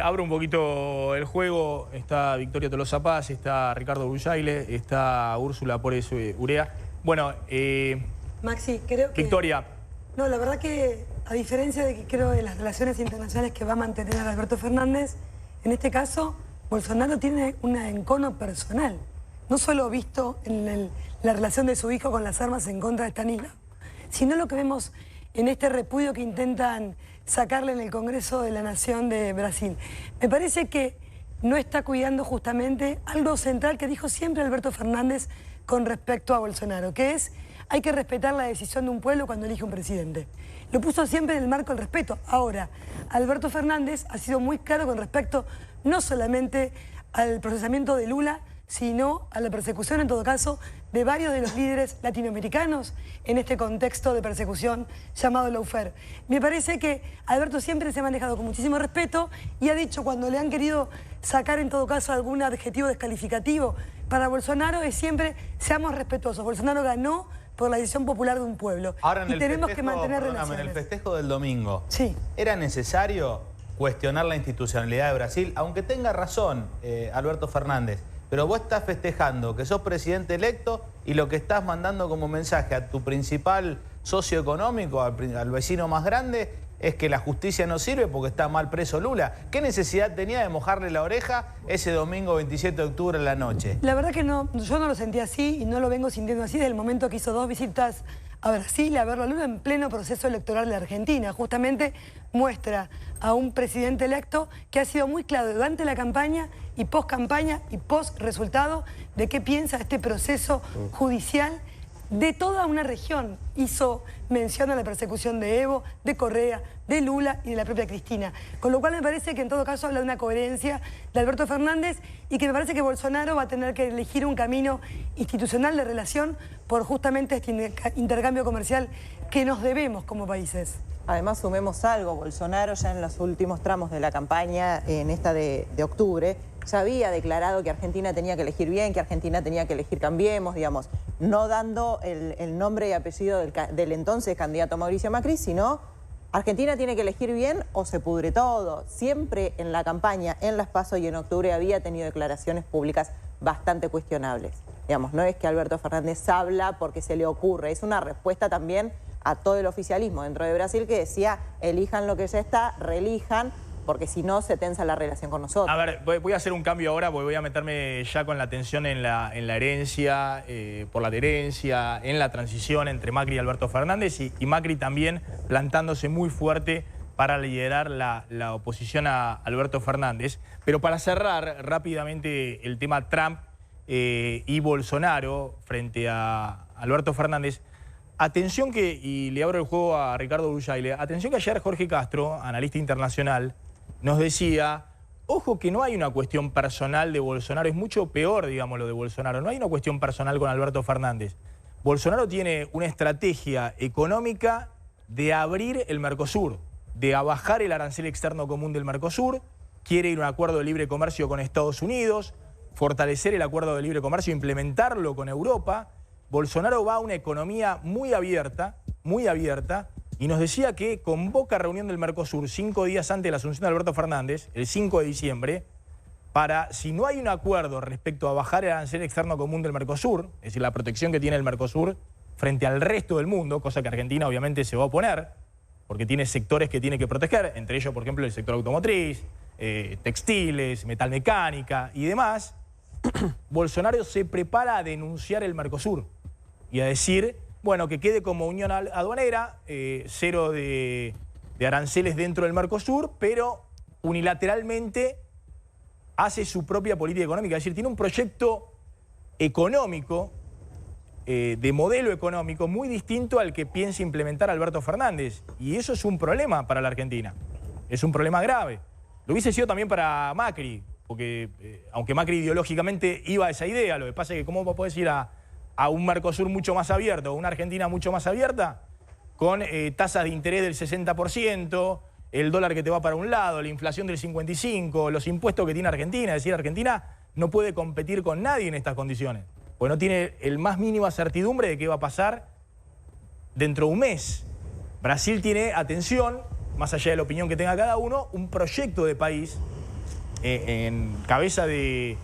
abro un poquito el juego. Está Victoria Tolosa Paz, está Ricardo Bullaile, está Úrsula Pórez Urea. Bueno, Maxi, creo que... Victoria. No, la verdad que, a diferencia de que creo de las relaciones internacionales que va a mantener Alberto Fernández, en este caso, Bolsonaro tiene un encono personal. No solo visto en la relación de su hijo con las armas en contra de Stanislao, sino lo que vemos en este repudio que intentan sacarle en el Congreso de la Nación de Brasil. Me parece que no está cuidando justamente algo central que dijo siempre Alberto Fernández con respecto a Bolsonaro, que es: hay que respetar la decisión de un pueblo cuando elige un presidente. Lo puso siempre en el marco del respeto. Ahora, Alberto Fernández ha sido muy claro con respecto no solamente al procesamiento de Lula, sino a la persecución, en todo caso, de varios de los líderes latinoamericanos en este contexto de persecución llamado lawfare. Me parece que Alberto siempre se ha manejado con muchísimo respeto y ha dicho, cuando le han querido sacar en todo caso algún adjetivo descalificativo para Bolsonaro, es siempre: seamos respetuosos. Bolsonaro ganó por la decisión popular de un pueblo. Ahora, en y el tenemos festejo, que mantener en el festejo del domingo, sí, ¿era necesario cuestionar la institucionalidad de Brasil? Aunque tenga razón Alberto Fernández, pero vos estás festejando que sos presidente electo y lo que estás mandando como mensaje a tu principal socio económico, al vecino más grande, es que la justicia no sirve porque está mal preso Lula. ¿Qué necesidad tenía de mojarle la oreja ese domingo 27 de octubre en la noche? La verdad que no, yo no lo sentí así y no lo vengo sintiendo así desde el momento que hizo 2 visitas a Brasil a verlo a Lula en pleno proceso electoral de Argentina. Justamente muestra a un presidente electo que ha sido muy claro durante la campaña y post-campaña y post-resultado de qué piensa este proceso judicial de toda una región. Hizo mención a la persecución de Evo, de Correa, de Lula y de la propia Cristina. Con lo cual me parece que en todo caso habla de una coherencia de Alberto Fernández y que me parece que Bolsonaro va a tener que elegir un camino institucional de relación por justamente este intercambio comercial que nos debemos como países. Además, sumemos algo: Bolsonaro ya en los últimos tramos de la campaña, en esta de octubre, ya había declarado que Argentina tenía que elegir bien, que Argentina tenía que elegir Cambiemos, digamos, no dando el nombre y apellido del entonces candidato Mauricio Macri, sino Argentina tiene que elegir bien o se pudre todo. Siempre en la campaña, en las PASO y en octubre, había tenido declaraciones públicas bastante cuestionables. Digamos, no es que Alberto Fernández habla porque se le ocurre, es una respuesta también a todo el oficialismo dentro de Brasil que decía: elijan lo que ya está, reelijan, porque si no se tensa la relación con nosotros. A ver, voy a hacer un cambio ahora porque voy a meterme ya con la tensión en la herencia, por la herencia, en la transición entre Macri y Alberto Fernández y Macri también plantándose muy fuerte para liderar la oposición a Alberto Fernández. Pero para cerrar rápidamente el tema Trump y Bolsonaro frente a Alberto Fernández, atención que, y le abro el juego a Ricardo Bullaile, atención que ayer Jorge Castro, analista internacional, nos decía: ojo que no hay una cuestión personal de Bolsonaro, es mucho peor, digamos, lo de Bolsonaro, no hay una cuestión personal con Alberto Fernández. Bolsonaro tiene una estrategia económica de abrir el Mercosur, de bajar el arancel externo común del Mercosur, quiere ir a un acuerdo de libre comercio con Estados Unidos, fortalecer el acuerdo de libre comercio, implementarlo con Europa. Bolsonaro va a una economía muy abierta, y nos decía que convoca reunión del Mercosur 5 días antes de la asunción de Alberto Fernández, el 5 de diciembre, para, si no hay un acuerdo respecto a bajar el arancel externo común del Mercosur, es decir, la protección que tiene el Mercosur frente al resto del mundo, cosa que Argentina obviamente se va a oponer, porque tiene sectores que tiene que proteger, entre ellos, por ejemplo, el sector automotriz, textiles, metalmecánica y demás. Bolsonaro se prepara a denunciar el Mercosur y a decir, bueno, que quede como unión aduanera, cero de aranceles dentro del Mercosur, pero unilateralmente hace su propia política económica. Es decir, tiene un proyecto económico, de modelo económico, muy distinto al que piensa implementar Alberto Fernández. Y eso es un problema para la Argentina. Es un problema grave. Lo hubiese sido también para Macri, porque aunque Macri ideológicamente iba a esa idea, lo que pasa es que ¿cómo podés ir a un Mercosur mucho más abierto, una Argentina mucho más abierta, con tasas de interés del 60%, el dólar que te va para un lado, la inflación del 55%, los impuestos que tiene Argentina? Es decir, Argentina no puede competir con nadie en estas condiciones, porque no tiene el más mínima certidumbre de qué va a pasar dentro de un mes. Brasil tiene, atención, más allá de la opinión que tenga cada uno, un proyecto de país en cabeza de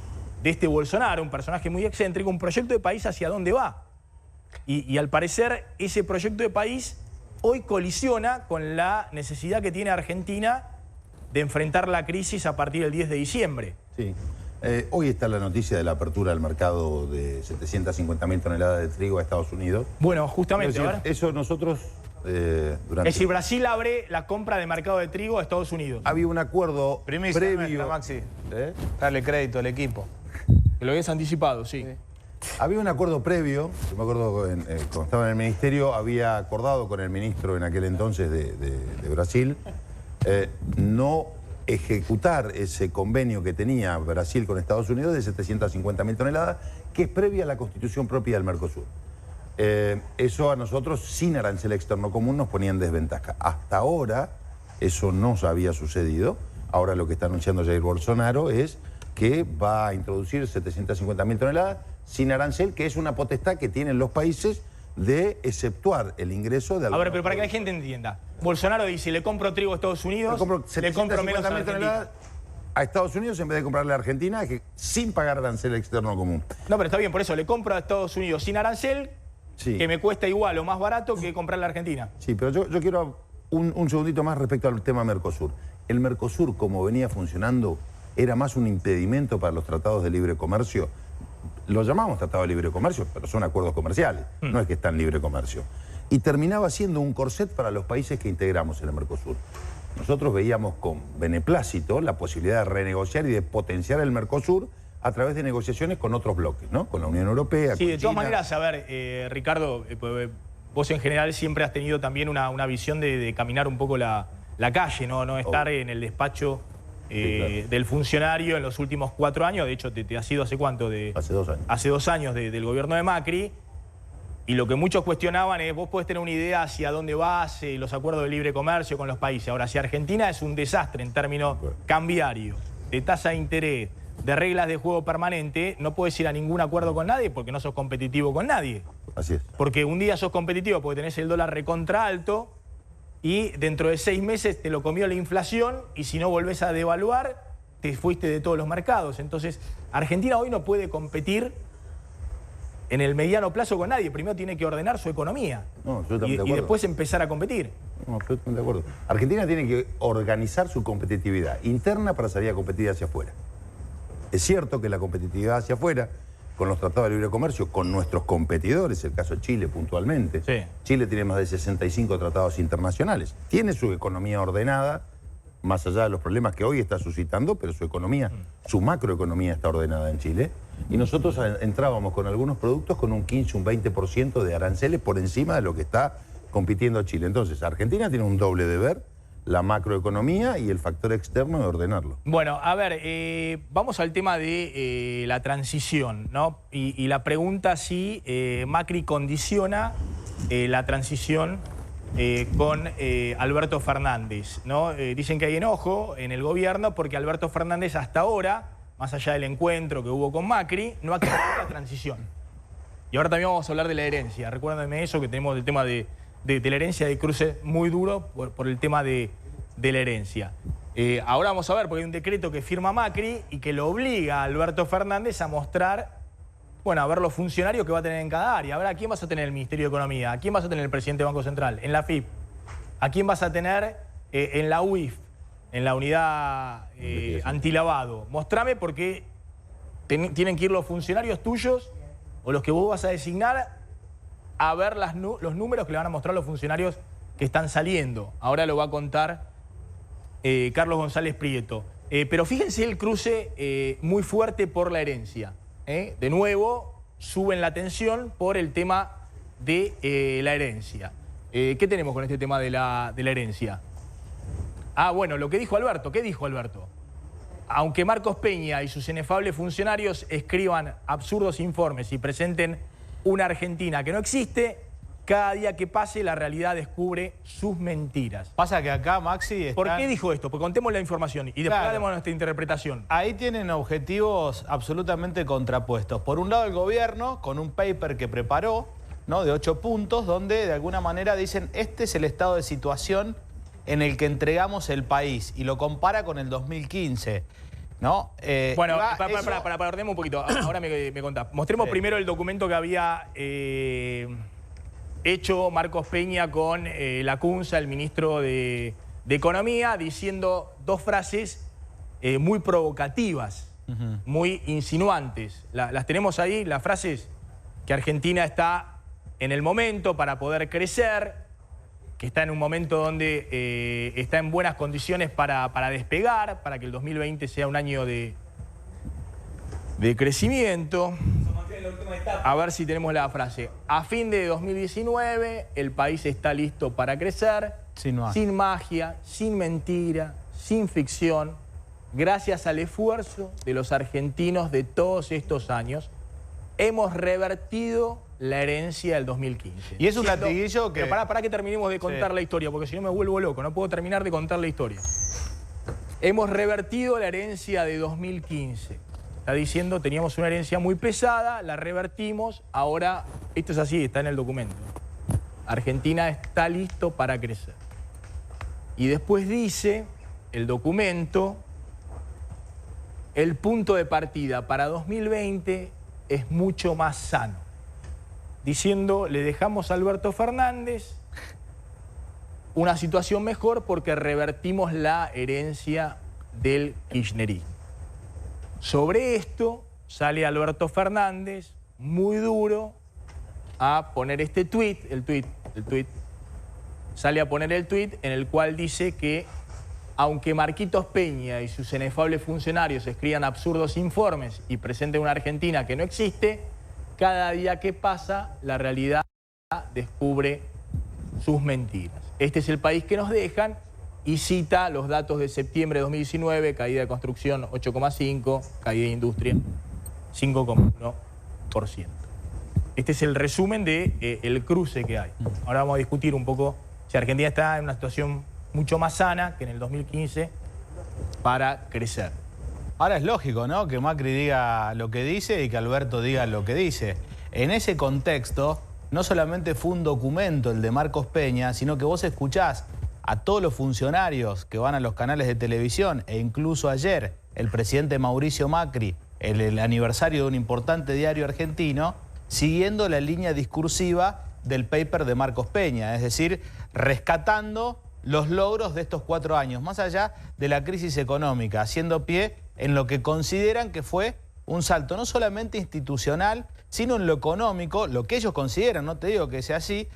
este Bolsonaro, un personaje muy excéntrico, un proyecto de país hacia dónde va. Y al parecer ese proyecto de país hoy colisiona con la necesidad que tiene Argentina de enfrentar la crisis a partir del 10 de diciembre. Sí. Hoy está la noticia de la apertura del mercado de 750.000 toneladas de trigo a Estados Unidos. Bueno, justamente, Es decir, eso nosotros durante... Es decir, Brasil abre la compra de mercado de trigo a Estados Unidos. Había un acuerdo Primicia previo... nuestra, Maxi. Darle crédito al equipo. Que lo habías anticipado, sí. Había un acuerdo previo, yo me acuerdo cuando estaba en el ministerio, había acordado con el ministro en aquel entonces de Brasil no ejecutar ese convenio que tenía Brasil con Estados Unidos de 750.000 toneladas, que es previa a la constitución propia del Mercosur. Eso a nosotros, sin arancel externo común, nos ponía en desventaja. Hasta ahora eso no había sucedido. Ahora lo que está anunciando Jair Bolsonaro es que va a introducir 750.000 toneladas sin arancel, que es una potestad que tienen los países de exceptuar el ingreso de... A ver, pero para que la gente entienda. Bolsonaro dice, le compro trigo a Estados Unidos, le compro menos a Argentina. A Estados Unidos en vez de comprarle a Argentina, sin pagar arancel externo común. No, pero está bien, por eso le compro a Estados Unidos sin arancel, Sí. que me cuesta igual o más barato que comprarle a Argentina. Sí, pero yo quiero un segundito más respecto al tema Mercosur. El Mercosur, como venía funcionando, era más un impedimento para los tratados de libre comercio. Lo llamamos tratados de libre comercio, pero son acuerdos comerciales, no es que están en libre comercio. Y terminaba siendo un corset para los países que integramos en el Mercosur. Nosotros veíamos con beneplácito la posibilidad de renegociar y de potenciar el Mercosur a través de negociaciones con otros bloques, ¿no? Con la Unión Europea, Sí, con de todas China. maneras, a ver, Ricardo, vos en general siempre has tenido también una visión de caminar un poco la calle, no estar en el despacho claro. del funcionario en los últimos 4 años. De hecho, te has ido hace cuánto? Hace 2 años. Hace 2 años del gobierno de Macri. Y lo que muchos cuestionaban es, vos podés tener una idea hacia dónde vas, los acuerdos de libre comercio con los países. Ahora, si Argentina es un desastre en términos cambiarios, de tasa de interés, de reglas de juego permanente, no podés ir a ningún acuerdo con nadie porque no sos competitivo con nadie. Así es. Porque un día sos competitivo porque tenés el dólar recontra alto y dentro de 6 meses te lo comió la inflación y si no volvés a devaluar, te fuiste de todos los mercados. Entonces, Argentina hoy no puede competir en el mediano plazo con nadie. Primero tiene que ordenar su economía y después empezar a competir. No, absolutamente de acuerdo. Argentina tiene que organizar su competitividad interna para salir a competir hacia afuera. Es cierto que la competitividad hacia afuera, con los tratados de libre comercio, con nuestros competidores, el caso de Chile puntualmente, Sí. Chile tiene más de 65 tratados internacionales, tiene su economía ordenada, más allá de los problemas que hoy está suscitando, pero su economía, su macroeconomía está ordenada en Chile, y nosotros entrábamos con algunos productos con un 15, un 20% de aranceles por encima de lo que está compitiendo Chile. Entonces, Argentina tiene un doble deber, la macroeconomía y el factor externo de ordenarlo. Bueno, a ver, vamos al tema de la transición, ¿no? Y la pregunta si Macri condiciona la transición con Alberto Fernández, ¿no? Dicen que hay enojo en el gobierno porque Alberto Fernández hasta ahora, más allá del encuentro que hubo con Macri, no ha querido la transición. Y ahora también vamos a hablar de la herencia. Recuérdenme eso, que tenemos el tema de la herencia de cruce muy duro por el tema de la herencia. Ahora vamos a ver, porque hay un decreto que firma Macri y que lo obliga a Alberto Fernández a mostrar, bueno, a ver los funcionarios que va a tener en cada área. A ver, ¿a quién vas a tener en el Ministerio de Economía? ¿A quién vas a tener el presidente del Banco Central? ¿En la FIP? ¿A quién vas a tener en la UIF? En la unidad antilavado. Mostrame porque tienen que ir los funcionarios tuyos o los que vos vas a designar a ver los números que le van a mostrar los funcionarios que están saliendo. Ahora lo va a contar Carlos González Prieto. Pero fíjense el cruce muy fuerte por la herencia. De nuevo, suben la tensión por el tema de la herencia. ¿Qué tenemos con este tema de la herencia? Ah, bueno, lo que dijo Alberto. ¿Qué dijo Alberto? Aunque Marcos Peña y sus inefables funcionarios escriban absurdos informes y presenten una Argentina que no existe, cada día que pase la realidad descubre sus mentiras. Pasa que acá, Maxi, están... ¿Por qué dijo esto? Pues contemos la información y después demos nuestra interpretación. Ahí tienen objetivos absolutamente contrapuestos. Por un lado, el gobierno, con un paper que preparó, ¿no?, de 8 puntos, donde de alguna manera dicen, este es el estado de situación en el que entregamos el país y lo compara con el 2015, ¿no? Bueno, eso... para ordenar un poquito, ahora me contás. Mostremos primero el documento que había hecho Marcos Peña con Lacunza, el ministro de Economía, diciendo dos frases muy provocativas, muy insinuantes. Las tenemos ahí, las frases: que Argentina está en el momento para poder crecer, que está en un momento donde está en buenas condiciones para despegar, para que el 2020 sea un año de crecimiento. A ver si tenemos la frase. A fin de 2019, el país está listo para crecer, sin magia, sin mentira, sin ficción, gracias al esfuerzo de los argentinos de todos estos años. Hemos revertido la herencia del 2015. Y es un latiguillo que... Pero para que terminemos de contar la historia, porque si no me vuelvo loco, no puedo terminar de contar la historia. Hemos revertido la herencia de 2015. Está diciendo, teníamos una herencia muy pesada, la revertimos, ahora, esto es así, está en el documento. Argentina está listo para crecer. Y después dice el documento, el punto de partida para 2020 es mucho más sano. Diciendo, le dejamos a Alberto Fernández una situación mejor porque revertimos la herencia del kirchnerismo. Sobre esto sale Alberto Fernández, muy duro, a poner este tuit, sale a poner el tuit en el cual dice que aunque Marquitos Peña y sus inefables funcionarios escriban absurdos informes y presenten una Argentina que no existe, cada día que pasa, la realidad descubre sus mentiras. Este es el país que nos dejan, y cita los datos de septiembre de 2019, caída de construcción 8,5%, caída de industria 5,1%. Este es el resumen del cruce que hay. Ahora vamos a discutir un poco si Argentina está en una situación mucho más sana que en el 2015 para crecer. Ahora es lógico, ¿no?, que Macri diga lo que dice y que Alberto diga lo que dice. En ese contexto, no solamente fue un documento el de Marcos Peña, sino que vos escuchás a todos los funcionarios que van a los canales de televisión, e incluso ayer el presidente Mauricio Macri, el aniversario de un importante diario argentino, siguiendo la línea discursiva del paper de Marcos Peña, es decir, rescatando los logros de estos 4 años, más allá de la crisis económica, haciendo pie en lo que consideran que fue un salto no solamente institucional, sino en lo económico, lo que ellos consideran, no te digo que sea así,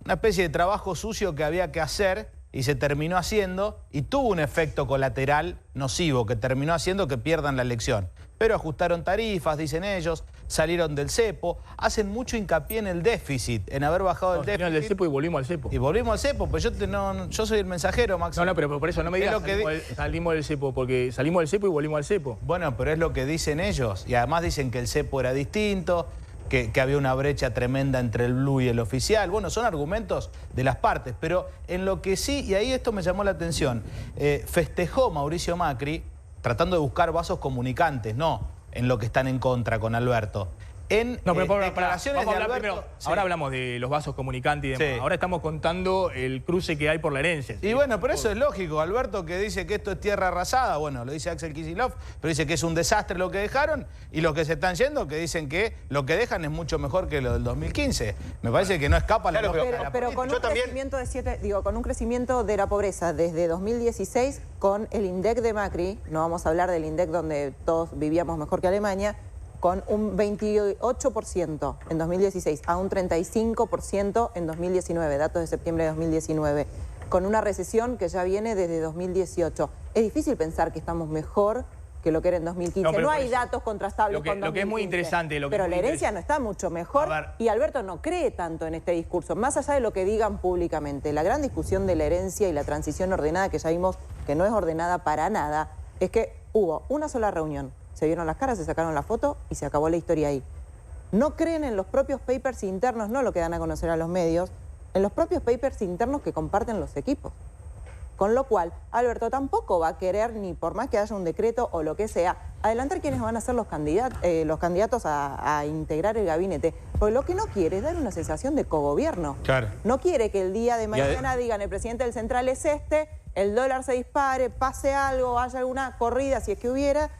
una especie de trabajo sucio que había que hacer y se terminó haciendo, y tuvo un efecto colateral nocivo que terminó haciendo que pierdan la elección. Pero ajustaron tarifas, dicen ellos, salieron del cepo, hacen mucho hincapié en el déficit, en haber bajado el déficit. Del cepo y volvimos al cepo. Y volvimos al cepo, pues yo soy el mensajero, Max. No, pero por eso no me digas salimos del cepo, porque salimos del cepo y volvimos al cepo. Bueno, pero es lo que dicen ellos, y además dicen que el cepo era distinto, que había una brecha tremenda entre el blue y el oficial. Bueno, son argumentos de las partes, pero en lo que sí, y ahí esto me llamó la atención, festejó Mauricio Macri tratando de buscar vasos comunicantes, no en lo que están en contra con Alberto. En declaraciones de Alberto... Primero, sí. Ahora hablamos de los vasos comunicantes y demás. Sí. Ahora estamos contando el cruce que hay por la herencia. ¿Sí? Y bueno, pero eso es lógico. Alberto, que dice que esto es tierra arrasada, bueno, lo dice Axel Kicillof, pero dice que es un desastre lo que dejaron, y los que se están yendo que dicen que lo que dejan es mucho mejor que lo del 2015. Me parece que no escapa la lógica. Pero con un crecimiento de con un crecimiento de la pobreza desde 2016, con el INDEC de Macri, no vamos a hablar del INDEC donde todos vivíamos mejor que Alemania, con un 28% en 2016 a un 35% en 2019, datos de septiembre de 2019, con una recesión que ya viene desde 2018. Es difícil pensar que estamos mejor que lo que era en 2015. No hay datos contrastables con 2015. Lo que es muy interesante... Pero la herencia no está mucho mejor, y Alberto no cree tanto en este discurso, más allá de lo que digan públicamente. La gran discusión de la herencia y la transición ordenada, que ya vimos que no es ordenada para nada, es que hubo una sola reunión. Se vieron las caras, se sacaron la foto y se acabó la historia ahí. No creen en los propios papers internos, no lo que dan a conocer a los medios, en los propios papers internos que comparten los equipos. Con lo cual, Alberto tampoco va a querer, ni por más que haya un decreto o lo que sea, adelantar quiénes van a ser los candidatos a integrar el gabinete. Porque lo que no quiere es dar una sensación de cogobierno. Claro. No quiere que el día de mañana digan el presidente del Central es este, el dólar se dispare, pase algo, haya alguna corrida, si es que hubiera,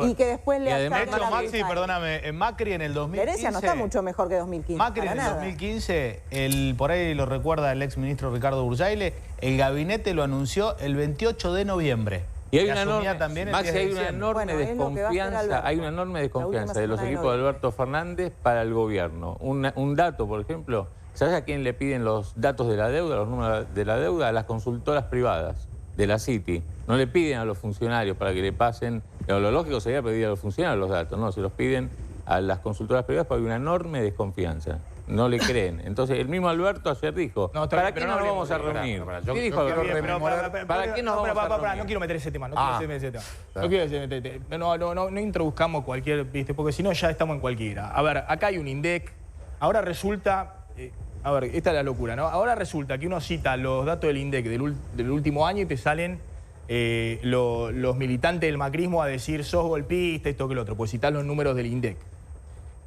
y que después le De ataquen hecho, a Maxi, Alberto. perdóname, Macri en el 2015... La herencia no está mucho mejor que 2015. Macri para en el nada. 2015, por ahí lo recuerda el exministro Ricardo Burjaile, el gabinete lo anunció el 28 de noviembre. Y hay que una asumía enorme, también el Maxi, 10 de hay una diciembre. enorme Bueno, es lo que va a hacer desconfianza, Alberto. hay una enorme desconfianza de los semana de equipos de noviembre. Alberto Fernández para el gobierno. Un dato, por ejemplo, ¿sabes a quién le piden los datos de la deuda, los números de la deuda? A las consultoras privadas de la Citi. No le piden a los funcionarios para que le pasen, pero lo lógico sería pedir a los funcionarios los datos, no, se los piden a las consultoras privadas porque hay una enorme desconfianza. No le creen. Entonces, el mismo Alberto ayer dijo, No, está ¿para bien, qué pero nos no vamos a hablemos de- reunir? pará, ¿Qué yo dijo quiero Alberto? rememorar- ¿Para qué nos vamos a reunir? No quiero meter ese tema, Ah. No quiero meter ese tema. No introduzcamos cualquier, ¿viste? Porque si no ya estamos en cualquiera. A ver, acá hay un INDEC. Ahora resulta, a ver, esta es la locura, ¿no? Ahora resulta que uno cita los datos del INDEC del último año y te salen los militantes del macrismo a decir sos golpista, esto que lo otro, pues citar los números del INDEC.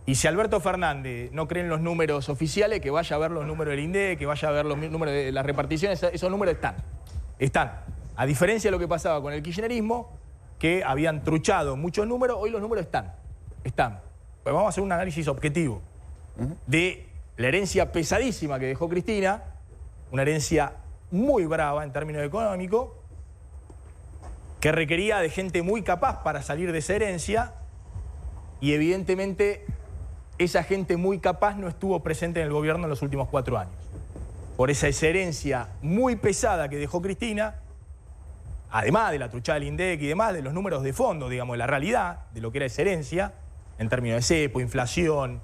Y si Alberto Fernández no cree en los números oficiales, que vaya a ver los números del INDEC, que vaya a ver los números de las reparticiones, esos números están. A diferencia de lo que pasaba con el kirchnerismo, que habían truchado muchos números, hoy los números están. Pues vamos a hacer un análisis objetivo de la herencia pesadísima que dejó Cristina, una herencia muy brava en términos económicos, que requería de gente muy capaz para salir de esa herencia, y evidentemente esa gente muy capaz no estuvo presente en el gobierno en los últimos 4 años. Por esa herencia muy pesada que dejó Cristina, además de la truchada del INDEC y demás, de los números de fondo, digamos, de la realidad, de lo que era esa herencia, en términos de cepo, inflación,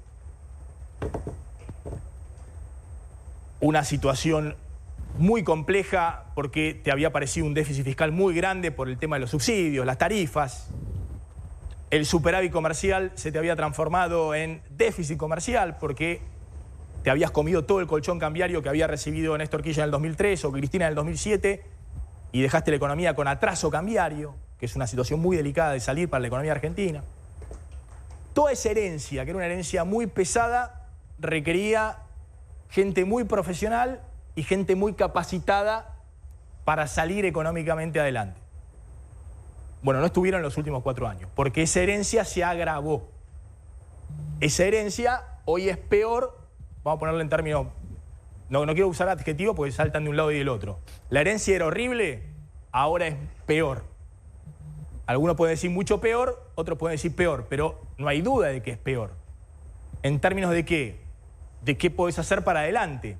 una situación muy compleja porque te había parecido un déficit fiscal muy grande por el tema de los subsidios, las tarifas. El superávit comercial se te había transformado en déficit comercial porque te habías comido todo el colchón cambiario que había recibido Néstor Kirchner en el 2003 o Cristina en el 2007 y dejaste la economía con atraso cambiario, que es una situación muy delicada de salir para la economía argentina. Toda esa herencia, que era una herencia muy pesada, requería gente muy profesional y gente muy capacitada para salir económicamente adelante. Bueno, no estuvieron en los últimos 4 años, porque esa herencia se agravó. Esa herencia hoy es peor, vamos a ponerlo en términos, no quiero usar adjetivos porque saltan de un lado y del otro. La herencia era horrible, ahora es peor. Algunos pueden decir mucho peor, otros pueden decir peor, pero no hay duda de que es peor. ¿En términos de qué? ¿De qué podés hacer para adelante?